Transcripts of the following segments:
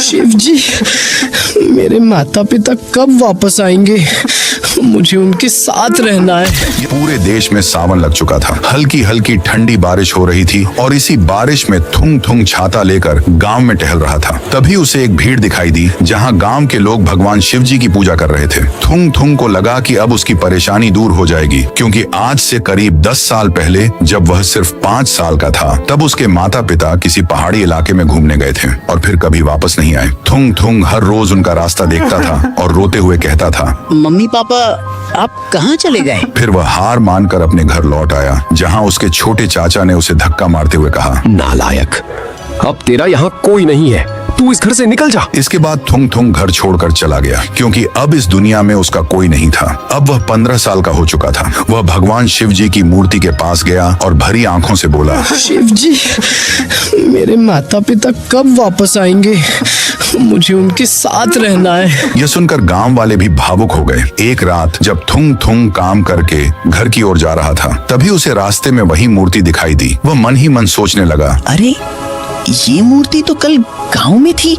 शिव जी, मेरे माता पिता कब वापस आएंगे? मुझे उनके साथ रहना है। पूरे देश में सावन लग चुका था। हल्की हल्की ठंडी बारिश हो रही थी और इसी बारिश में थुंग थुंग छाता लेकर गांव में टहल रहा था। तभी उसे एक भीड़ दिखाई दी जहां गांव के लोग भगवान शिव जी की पूजा कर रहे थे। थुंग थुंग को लगा कि अब उसकी परेशानी दूर हो जाएगी, क्योंकि आज से करीब 10 साल पहले जब वह सिर्फ 5 साल का था, तब उसके माता पिता किसी पहाड़ी इलाके में घूमने गए थे और फिर कभी वापस नहीं आए। थुंग थुंग हर रोज उनका रास्ता देखता था और रोते हुए कहता था, मम्मी पापा आप कहाँ चले गए? फिर वह हार मानकर अपने घर लौट आया, जहां उसके छोटे चाचा ने उसे धक्का मारते हुए कहा, नालायक, अब तेरा यहाँ कोई नहीं है, तू इस घर से निकल जा। इसके बाद थुंग थुंग घर छोड़कर चला गया, क्योंकि अब इस दुनिया में उसका कोई नहीं था। अब वह 15 साल का हो चुका था। वह भगवान शिव जी की मूर्ति के पास गया और भरी आंखों से बोला, शिव जी, मेरे माता पिता कब वापस आएंगे? मुझे उनके साथ रहना है। यह सुनकर गांव वाले भी भावुक हो गए। एक रात जब थुंग थुंग काम करके घर की ओर जा रहा था, तभी उसे रास्ते में वही मूर्ति दिखाई दी। वह मन ही मन सोचने लगा, अरे ये मूर्ति तो कल गांव में थी,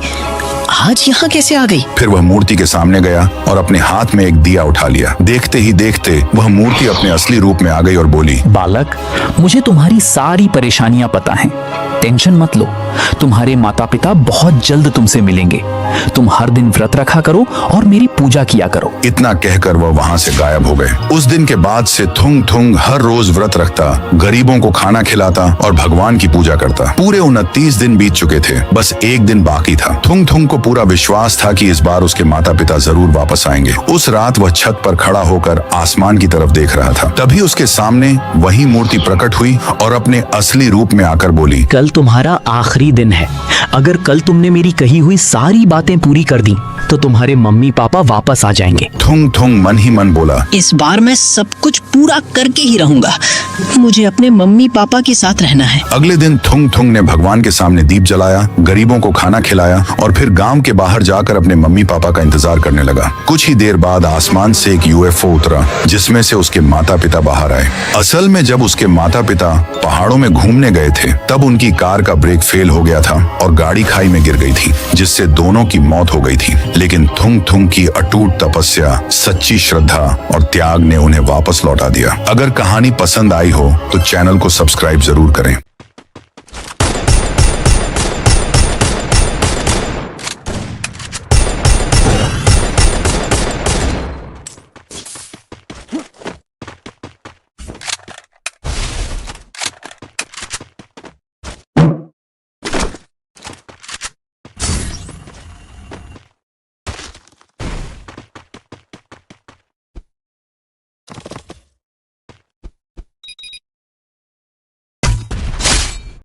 आज यहाँ कैसे आ गई? फिर वह मूर्ति के सामने गया और अपने हाथ में एक दिया उठा लिया। देखते ही देखते वह मूर्ति अपने असली रूप में आ गई और बोली, बालक, मुझे तुम्हारी सारी परेशानियां पता हैं, टेंशन मत लो, तुम्हारे माता पिता बहुत जल्द तुमसे मिलेंगे। तुम हर दिन व्रत रखा करो और मेरी पूजा किया करो। इतना कहकर वह वहाँ से गायब हो गए। उस दिन के बाद से थुंग थुंग हर रोज व्रत रखता, गरीबों को खाना खिलाता और भगवान की पूजा करता। पूरे 29 दिन बीत चुके थे, बस एक दिन बाकी था। थुंग थुंग को पूरा विश्वास था कि इस बार उसके माता पिता जरूर वापस आएंगे। उस रात वह छत पर खड़ा होकर आसमान की तरफ देख रहा था। तभी उसके सामने वही मूर्ति प्रकट हुई और अपने असली रूप में आकर बोली, कल तुम्हारा आखिरी दिन है। अगर कल तुमने मेरी कही हुई सारी बातें पूरी कर दी तो तुम्हारे मम्मी पापा वापस आ जाएंगे। थुंग थुंग मन ही मन बोला, इस बार मैं सब कुछ पूरा करके ही रहूंगा। मुझे अपने मम्मी पापा के साथ रहना है। अगले दिन थुंग थुंग ने भगवान के सामने दीप जलाया, गरीबों को खाना खिलाया और फिर गांव के बाहर जाकर अपने मम्मी पापा का इंतजार करने लगा। कुछ ही देर बाद आसमान से एक यूएफओ उतरा, जिसमें से उसके माता पिता बाहर आए। असल में जब उसके माता पिता पहाड़ों में घूमने गए थे, तब उनकी कार का ब्रेक फेल हो गया था और गाड़ी खाई में गिर गई थी, जिससे दोनों की मौत हो गई थी। लेकिन थुंग थुंग की अटूट तपस्या, सच्ची श्रद्धा और त्याग ने उन्हें वापस लौटा दिया। अगर कहानी पसंद आई हो तो चैनल को सब्सक्राइब जरूर करें।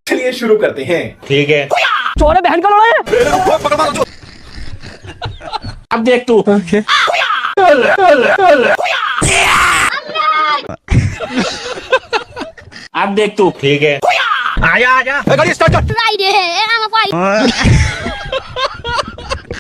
चलिए शुरू करते हैं। ठीक है। चोरे बहन का लड़ा है। अब देख तू। अब देख तू। ठीक है। आजा आजा। गाड़ी स्टार्ट कर। Friday, I'm a fight.